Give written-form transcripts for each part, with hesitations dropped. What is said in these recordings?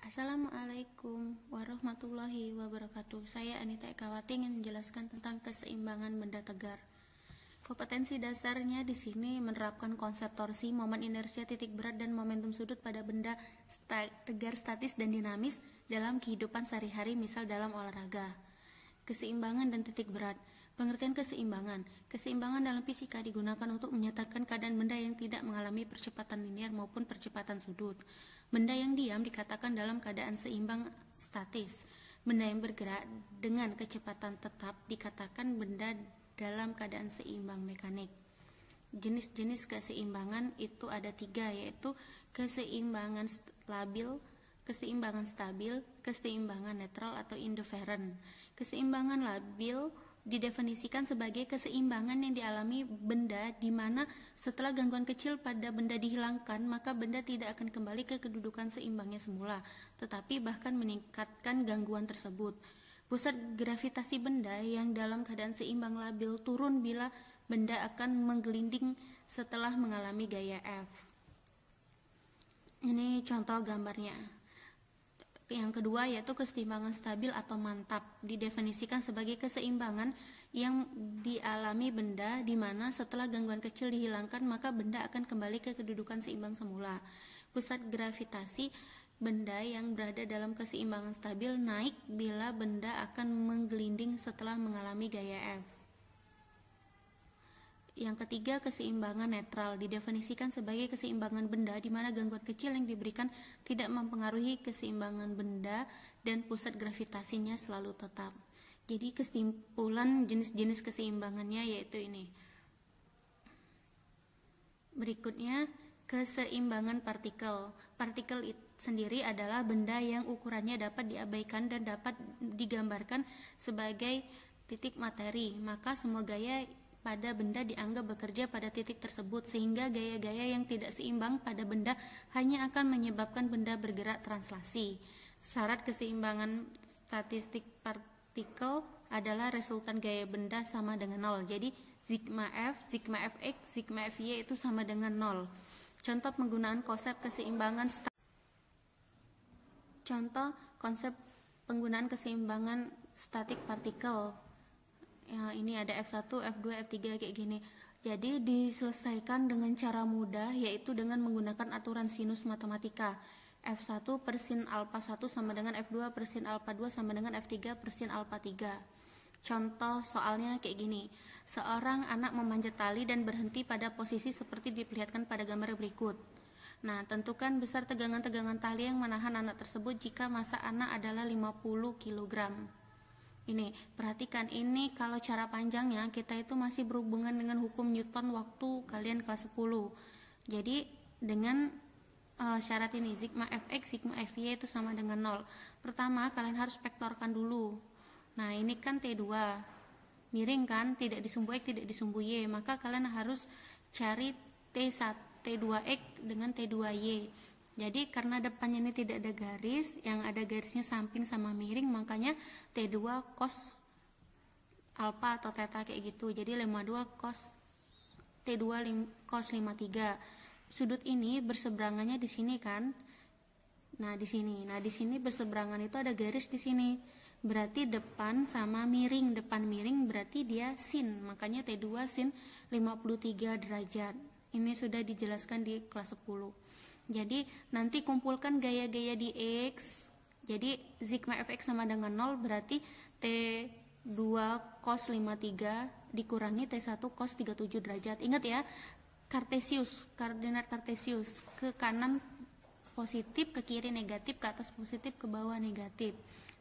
Assalamualaikum warahmatullahi wabarakatuh. Saya Anita Ekawati ingin menjelaskan tentang keseimbangan benda tegar. Kompetensi dasarnya di sini menerapkan konsep torsi, momen inersia, titik berat, dan momentum sudut pada benda tegar, statis, dan dinamis dalam kehidupan sehari-hari, misal dalam olahraga. Keseimbangan dan titik berat. Pengertian keseimbangan. Keseimbangan dalam fisika digunakan untuk menyatakan keadaan benda yang tidak mengalami percepatan linear maupun percepatan sudut. Benda yang diam dikatakan dalam keadaan seimbang statis. Benda yang bergerak dengan kecepatan tetap dikatakan benda dalam keadaan seimbang mekanik. Jenis-jenis keseimbangan itu ada 3, yaitu keseimbangan labil, keseimbangan stabil, keseimbangan netral atau indifferent. Keseimbangan labil didefinisikan sebagai keseimbangan yang dialami benda di mana setelah gangguan kecil pada benda dihilangkan, maka benda tidak akan kembali ke kedudukan seimbangnya semula, tetapi bahkan meningkatkan gangguan tersebut. Pusat gravitasi benda yang dalam keadaan seimbang labil turun bila benda akan menggelinding setelah mengalami gaya F. Ini contoh gambarnya. Yang kedua yaitu keseimbangan stabil atau mantap, didefinisikan sebagai keseimbangan yang dialami benda di mana setelah gangguan kecil dihilangkan maka benda akan kembali ke kedudukan seimbang semula. Pusat gravitasi benda yang berada dalam keseimbangan stabil naik bila benda akan menggelinding setelah mengalami gaya F. Yang ketiga, keseimbangan netral, didefinisikan sebagai keseimbangan benda di mana gangguan kecil yang diberikan tidak mempengaruhi keseimbangan benda dan pusat gravitasinya selalu tetap. Jadi kesimpulan jenis-jenis keseimbangannya yaitu ini. Berikutnya, keseimbangan partikel. Partikel sendiri adalah benda yang ukurannya dapat diabaikan dan dapat digambarkan sebagai titik materi, maka semua gaya pada benda dianggap bekerja pada titik tersebut, sehingga gaya-gaya yang tidak seimbang pada benda hanya akan menyebabkan benda bergerak translasi. Syarat keseimbangan statistik partikel adalah resultan gaya benda sama dengan 0. Jadi sigma F, sigma Fx, sigma Fy itu sama dengan 0. Contoh penggunaan konsep keseimbangan keseimbangan statik partikel. Ya, ini ada F1, F2, F3 kayak gini. Jadi diselesaikan dengan cara mudah, yaitu dengan menggunakan aturan sinus matematika. F1 per sin alpha 1 sama dengan F2 per sin alpha 2 sama dengan F3 per sin alpha 3. Contoh soalnya kayak gini. Seorang anak memanjat tali dan berhenti pada posisi seperti diperlihatkan pada gambar berikut. Nah, tentukan besar tegangan-tegangan tali yang menahan anak tersebut jika massa anak adalah 50 kg. Ini, perhatikan ini kalau cara panjangnya kita itu masih berhubungan dengan hukum Newton waktu kalian kelas 10. Jadi dengan syarat ini, sigma Fx, sigma Fy itu sama dengan 0. Pertama, kalian harus vektorkan dulu. Nah, ini kan T2. Miring kan, tidak disumbu X, tidak disumbu Y. Maka kalian harus cari T1, T2X dengan T2Y. Jadi karena depannya ini tidak ada garis, yang ada garisnya samping sama miring, makanya T2 cos alpha atau theta kayak gitu. Jadi 52 cos T2 cos 53. Sudut ini berseberangannya di sini kan? Nah, di sini. Nah, di sini berseberangan itu ada garis di sini. Berarti depan sama miring. Depan miring berarti dia sin. Makanya T2 sin 53 derajat. Ini sudah dijelaskan di kelas 10. Jadi nanti kumpulkan gaya-gaya di X. Jadi sigma Fx sama dengan 0 berarti T2 cos 53 dikurangi T1 cos 37 derajat. Ingat ya, Kartesius, koordinat Kartesius, ke kanan positif, ke kiri negatif, ke atas positif, ke bawah negatif.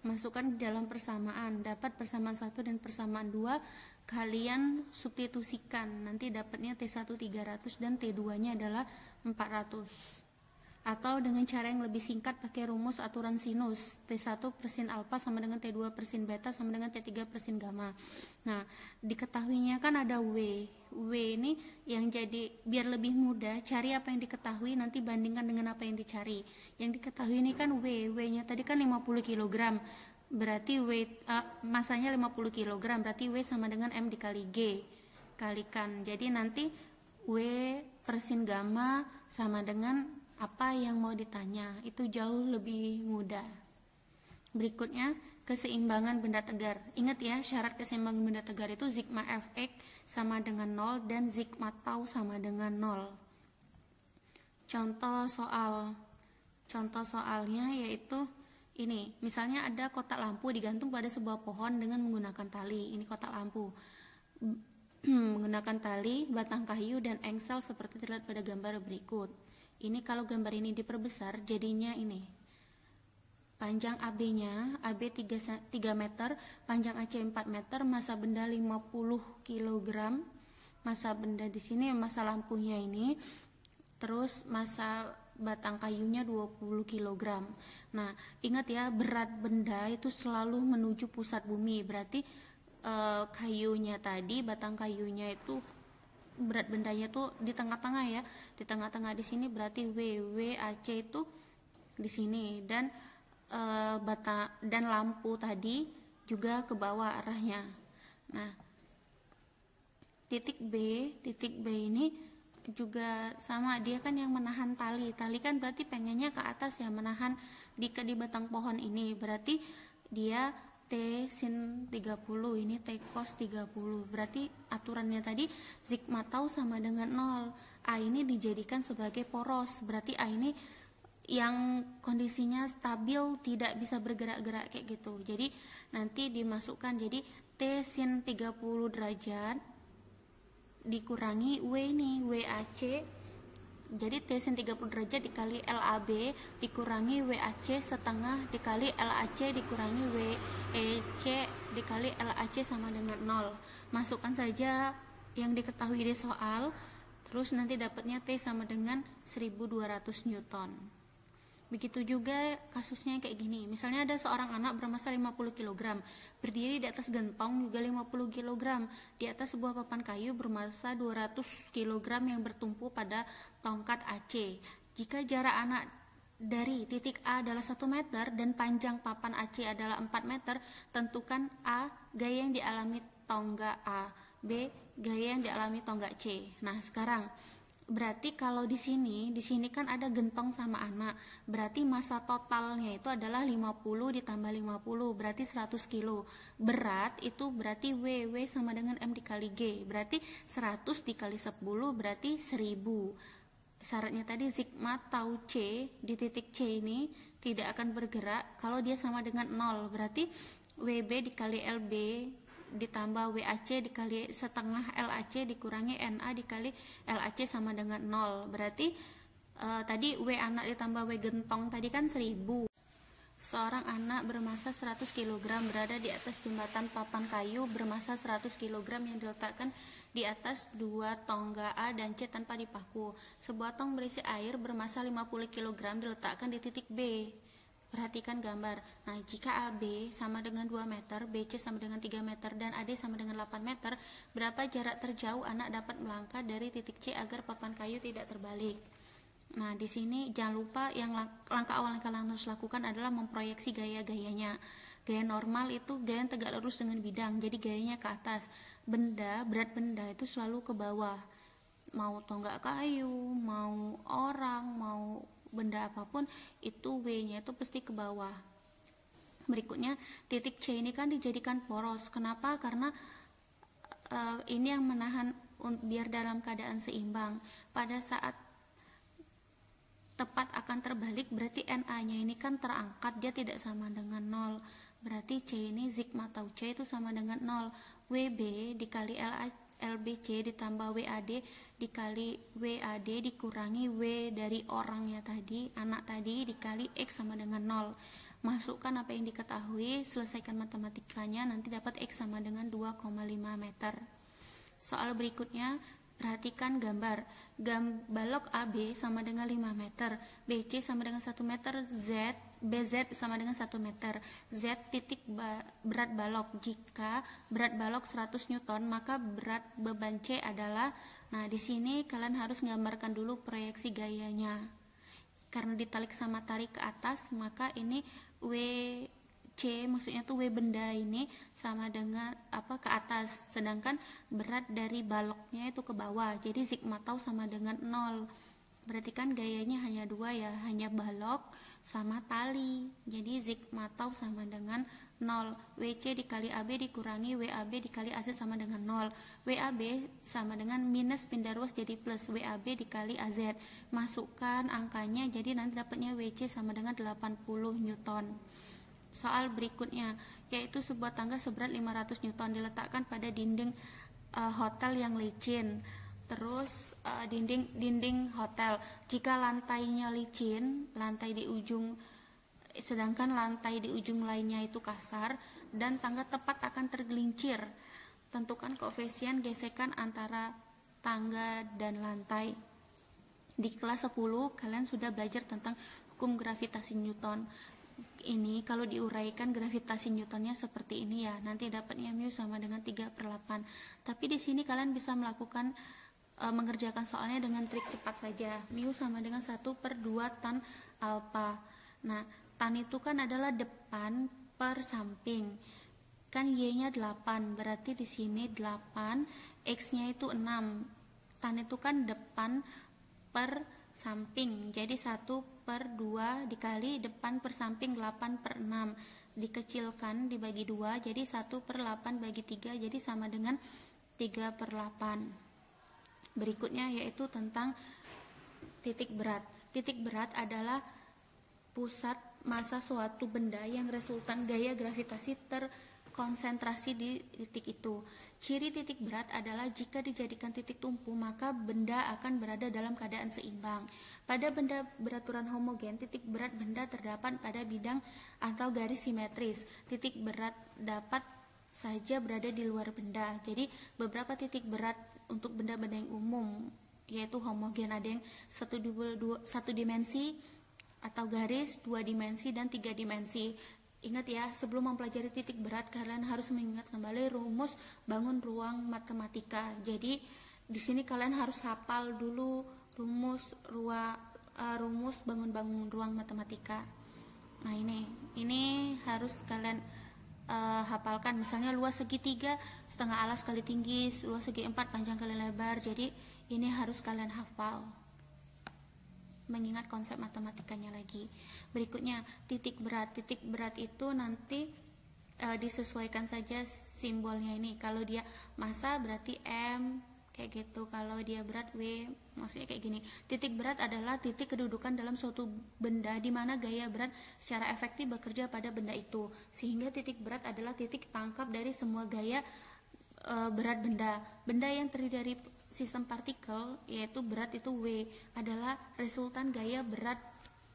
Masukkan di dalam persamaan, dapat persamaan 1 dan persamaan 2, kalian substitusikan, nanti dapatnya T1 300 dan T2 nya adalah 400. Atau dengan cara yang lebih singkat pakai rumus aturan sinus, T1 per sin alpha sama dengan T2 per sin beta sama dengan T3 per sin gamma. Nah, diketahuinya kan ada W. W ini yang jadi biar lebih mudah, cari apa yang diketahui nanti bandingkan dengan apa yang dicari. Yang diketahui ini kan W, W-nya tadi kan 50 kg. Berarti masanya 50 kg, berarti W sama dengan M dikali G. Kalikan. Jadi nanti W per sin gamma sama dengan apa yang mau ditanya, itu jauh lebih mudah. Berikutnya, keseimbangan benda tegar. Ingat ya, syarat keseimbangan benda tegar itu sigma Fx sama dengan 0 dan sigma tau sama dengan 0. Contoh soalnya yaitu ini, misalnya ada kotak lampu digantung pada sebuah pohon dengan menggunakan tali. Ini kotak lampu menggunakan tali, batang kayu, dan engsel seperti terlihat pada gambar berikut. Ini kalau gambar ini diperbesar jadinya ini. Panjang AB-nya, AB 3 meter, panjang AC 4 meter, massa benda 50 kg. Massa benda di sini massa lampunya ini. Terus massa batang kayunya 20 kg. Nah, ingat ya, berat benda itu selalu menuju pusat bumi. Berarti kayunya tadi, batang kayunya itu berat bendanya tuh di tengah-tengah ya. Di tengah-tengah di sini berarti WAC itu di sini, dan dan lampu tadi juga ke bawah arahnya. Nah, titik B ini juga sama, dia kan yang menahan tali kan berarti pengennya ke atas ya, menahan di batang pohon ini, berarti dia T sin 30, ini T cos 30, berarti aturannya tadi sigma tau sama dengan 0. A ini dijadikan sebagai poros, berarti A ini yang kondisinya stabil, tidak bisa bergerak-gerak kayak gitu. Jadi nanti dimasukkan, jadi T sin 30 derajat dikurangi W ini, WAC, jadi T sin 30 derajat dikali LAB dikurangi WAC setengah dikali LAC dikurangi WEC dikali LAC sama dengan 0. Masukkan saja yang diketahui di soal, terus nanti dapatnya T sama dengan 1200 Newton. Begitu juga kasusnya kayak gini, misalnya ada seorang anak bermassa 50 kg, berdiri di atas gentong juga 50 kg, di atas sebuah papan kayu bermassa 200 kg yang bertumpu pada tongkat AC. Jika jarak anak dari titik A adalah 1 meter dan panjang papan AC adalah 4 meter, tentukan A, gaya yang dialami tonggak A, B, gaya yang dialami tonggak C. Nah, sekarang berarti kalau di sini kan ada gentong sama anak, berarti massa totalnya itu adalah 50 ditambah 50, berarti 100 kilo. Berat itu berarti W sama dengan M dikali G, berarti 100 dikali 10 berarti 1000. Syaratnya tadi sigma tau C di titik C ini tidak akan bergerak kalau dia sama dengan 0, berarti WB dikali LB ditambah WAC dikali setengah LAC dikurangi NA dikali LAC sama dengan 0. Berarti tadi W anak ditambah W gentong tadi kan 1000. Seorang anak bermassa 100 kg berada di atas jembatan papan kayu bermassa 100 kg yang diletakkan di atas dua tongga A dan C tanpa dipaku. Sebuah tong berisi air bermassa 50 kg diletakkan di titik B. Perhatikan gambar. Nah, jika AB sama dengan 2 meter, BC sama dengan 3 meter, dan AD sama dengan 8 meter, berapa jarak terjauh anak dapat melangkah dari titik C agar papan kayu tidak terbalik? Nah, di sini jangan lupa yang langkah awal yang kalian harus lakukan adalah memproyeksi gaya-gayanya. Gaya normal itu gaya yang tegak lurus dengan bidang, jadi gayanya ke atas. Berat benda itu selalu ke bawah. Mau tonggak kayu, mau orang, mau benda apapun itu W-nya itu pasti ke bawah. Berikutnya titik C ini kan dijadikan poros. Kenapa? Karena ini yang menahan biar dalam keadaan seimbang. Pada saat tepat akan terbalik berarti NA-nya ini kan terangkat, dia tidak sama dengan 0. Berarti C ini sigma tau C itu sama dengan 0. WB dikali LBC ditambah WAD dikali WAD dikurangi W dari orangnya tadi, anak tadi, dikali X sama dengan 0. Masukkan apa yang diketahui, selesaikan matematikanya, nanti dapat X sama dengan 2,5 meter. Soal berikutnya, perhatikan gambar. Balok AB sama dengan 5 meter, BC sama dengan 1 meter, BZ sama dengan 1 meter. Z titik berat balok. Jika berat balok 100 Newton, maka berat beban C adalah, nah di sini kalian harus menggambarkan dulu proyeksi gayanya. Karena ditarik sama tarik ke atas, maka ini WC maksudnya tuh W benda ini sama dengan ke atas, sedangkan berat dari baloknya itu ke bawah. Jadi sigma tau sama dengan 0. Berarti kan gayanya hanya dua ya, hanya balok sama tali. Jadi sigma tau sama dengan 0. WC dikali AB dikurangi WAB dikali AZ sama dengan 0. WAB sama dengan minus pindah ruas jadi plus WAB dikali AZ. Masukkan angkanya, jadi nanti dapatnya WC sama dengan 80 Newton. Soal berikutnya, yaitu sebuah tangga seberat 500 Newton diletakkan pada dinding hotel yang licin. Terus dinding hotel, jika lantainya licin, lantai di ujung, sedangkan lantai di ujung lainnya itu kasar, dan tangga tepat akan tergelincir. Tentukan koefisien gesekan antara tangga dan lantai. Di kelas 10 kalian sudah belajar tentang hukum gravitasi Newton. Ini kalau diuraikan gravitasi Newtonnya seperti ini ya, nanti dapatnya mu sama dengan 3/8. Tapi di sini kalian bisa melakukan mengerjakan soalnya dengan trik cepat saja. Mu sama dengan 1/2 tan alfa. Nah, tan itu kan adalah depan per samping. Kan y-nya 8, berarti di sini 8, x-nya itu 6. Tan itu kan depan per samping, jadi 1/2 dikali depan per samping 8/6, dikecilkan dibagi 2, jadi 1/8 bagi 3, jadi sama dengan 3/8. Berikutnya yaitu tentang titik berat. Titik berat adalah pusat massa suatu benda yang resultan gaya gravitasi terkonsentrasi di titik itu. Ciri titik berat adalah jika dijadikan titik tumpu, maka benda akan berada dalam keadaan seimbang. Pada benda beraturan homogen, titik berat benda terdapat pada bidang atau garis simetris. Titik berat dapat saja berada di luar benda. Jadi beberapa titik berat untuk benda-benda yang umum yaitu homogen, ada yang satu dimensi atau garis, 2 dimensi, dan 3 dimensi. Ingat ya, sebelum mempelajari titik berat kalian harus mengingat kembali rumus bangun ruang matematika. Jadi di sini kalian harus hafal dulu rumus bangun ruang matematika. Nah, ini harus kalian hafalkan. Misalnya luas segi 3 setengah alas kali tinggi, luas segi 4 panjang kali lebar. Jadi ini harus kalian hafal, mengingat konsep matematikanya lagi. Berikutnya titik berat. Titik berat itu nanti disesuaikan saja simbolnya ini. Kalau dia massa berarti M kayak gitu, kalau dia berat W, maksudnya kayak gini. Titik berat adalah titik kedudukan dalam suatu benda di mana gaya berat secara efektif bekerja pada benda itu, sehingga titik berat adalah titik tangkap dari semua gaya berat benda. Benda yang terdiri dari sistem partikel, yaitu berat itu W, adalah resultan gaya berat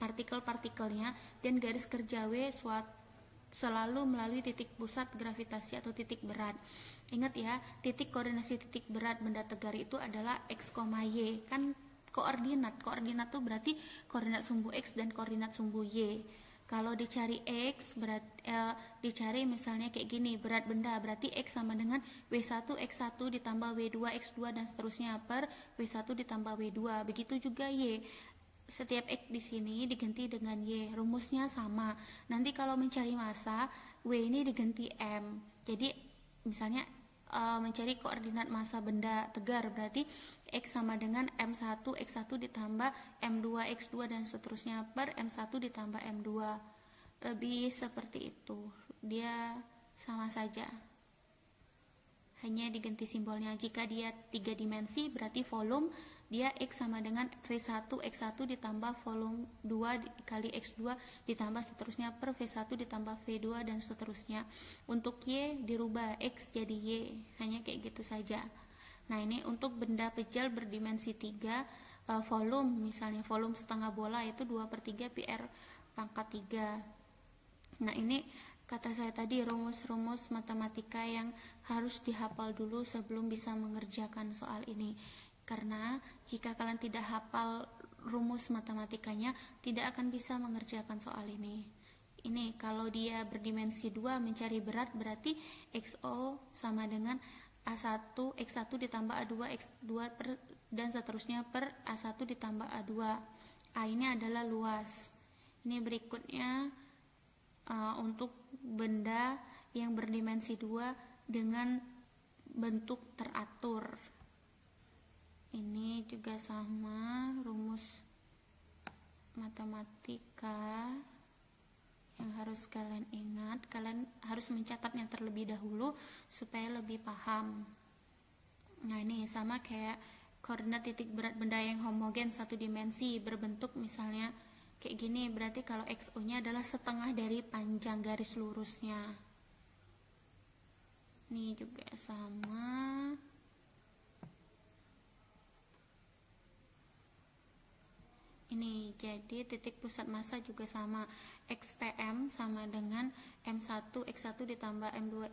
partikel-partikelnya, dan garis kerja W selalu melalui titik pusat gravitasi atau titik berat. Ingat ya, titik koordinasi titik berat benda tegar itu adalah x, y. Kan koordinat tuh berarti koordinat sumbu x dan koordinat sumbu y. Kalau dicari x, dicari misalnya kayak gini, berat benda berarti x sama dengan W1 x1 ditambah W2 x2 dan seterusnya per W1 ditambah W2. Begitu juga y. Setiap x di sini diganti dengan y, rumusnya sama. Nanti kalau mencari massa, w ini diganti m. Jadi misalnya mencari koordinat massa benda tegar, berarti x sama dengan m1 x1 ditambah m2 x2 dan seterusnya per m1 ditambah m2. Lebih seperti itu, dia sama saja, hanya diganti simbolnya. Jika dia 3 dimensi berarti volume, dia x sama dengan V1 x1 ditambah volume 2 kali x2 ditambah seterusnya per V1 ditambah V2 dan seterusnya. Untuk y dirubah x jadi y, hanya kayak gitu saja. Nah, ini untuk benda pejal berdimensi 3, volume, misalnya volume setengah bola itu 2/3 PR pangkat 3. Nah, ini kata saya tadi rumus-rumus matematika yang harus dihafal dulu sebelum bisa mengerjakan soal ini. Karena jika kalian tidak hafal rumus matematikanya, tidak akan bisa mengerjakan soal ini. Ini kalau dia berdimensi 2 mencari berat berarti XO sama dengan A1 X1 ditambah A2 X2 dan seterusnya per A1 ditambah A2. A ini adalah luas. Ini berikutnya untuk benda yang berdimensi 2 dengan bentuk teratur. Ini juga sama, rumus matematika yang harus kalian ingat. Kalian harus mencatatnya terlebih dahulu supaya lebih paham. Nah, ini sama kayak koordinat titik berat benda yang homogen satu dimensi berbentuk misalnya kayak gini, berarti kalau XO nya adalah setengah dari panjang garis lurusnya. Ini juga sama. Ini jadi titik pusat massa juga sama, XPM sama dengan M1 X1 ditambah M2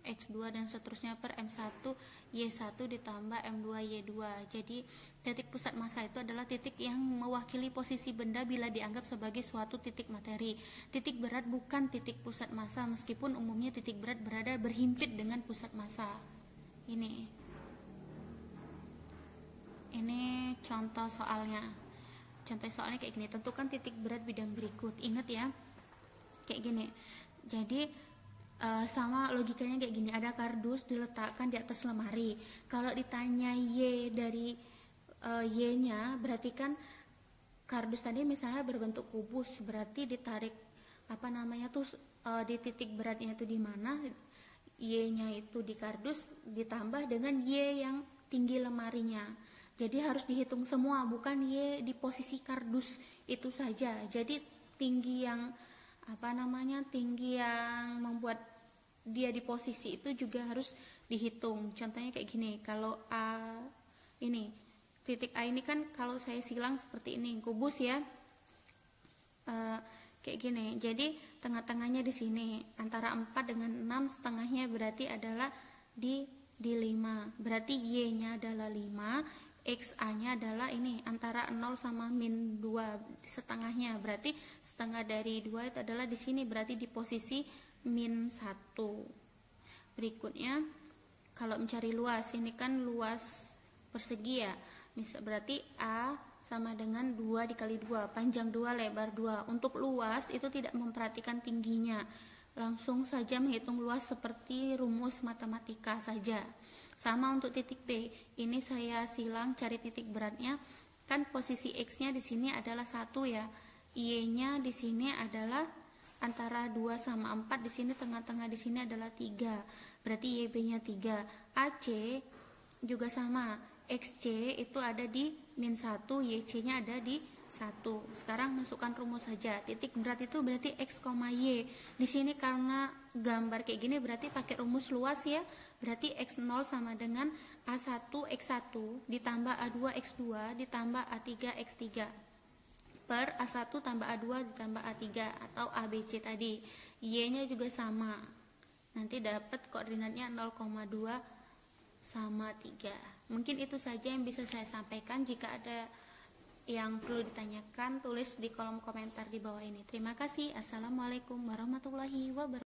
X2 dan seterusnya per M1 Y1 ditambah M2 Y2. Jadi titik pusat massa itu adalah titik yang mewakili posisi benda bila dianggap sebagai suatu titik materi. Titik berat bukan titik pusat massa, meskipun umumnya titik berat berada berhimpit dengan pusat massa. Ini contoh soalnya. Contoh soalnya kayak gini, tentukan titik berat bidang berikut. Ingat ya, kayak gini. Jadi sama logikanya kayak gini, ada kardus diletakkan di atas lemari. Kalau ditanya Y dari Y-nya, berarti kan kardus tadi misalnya berbentuk kubus, berarti ditarik di titik beratnya itu di mana? Y-nya itu di kardus ditambah dengan Y yang tinggi lemarinya. Jadi harus dihitung semua, bukan Y di posisi kardus itu saja. Jadi tinggi yang tinggi yang membuat dia di posisi itu juga harus dihitung. Contohnya kayak gini, kalau A ini, titik A ini kan kalau saya silang seperti ini, kubus ya, kayak gini. Jadi tengah-tengahnya di sini antara 4 dengan 6, setengahnya berarti adalah di 5. Berarti Y-nya adalah 5. XA-nya adalah ini antara 0 sama min 2, setengahnya berarti setengah dari 2 itu adalah di sini, berarti di posisi min 1. Berikutnya kalau mencari luas, ini kan luas persegi ya, berarti A sama dengan 2 dikali 2, panjang 2 lebar 2. Untuk luas itu tidak memperhatikan tingginya, langsung saja menghitung luas seperti rumus matematika saja. Sama untuk titik B, ini saya silang cari titik beratnya, kan posisi X-nya di sini adalah 1 ya, Y-nya di sini adalah antara 2 sama 4, di sini tengah-tengah di sini adalah 3, berarti YB-nya 3. AC juga sama, XC itu ada di min 1, YC-nya ada di 1. Sekarang masukkan rumus saja. Titik berat itu berarti X, Y. Di sini karena gambar kayak gini berarti pakai rumus luas ya. Berarti X0 sama dengan A1 X1 ditambah A2 X2 ditambah A3 X3 per A1 tambah A2 ditambah A3 atau ABC tadi. Y-nya juga sama. Nanti dapat koordinatnya 0,2 sama 3. Mungkin itu saja yang bisa saya sampaikan. Jika ada yang perlu ditanyakan, tulis di kolom komentar di bawah ini. Terima kasih. Assalamualaikum warahmatullahi wabarakatuh.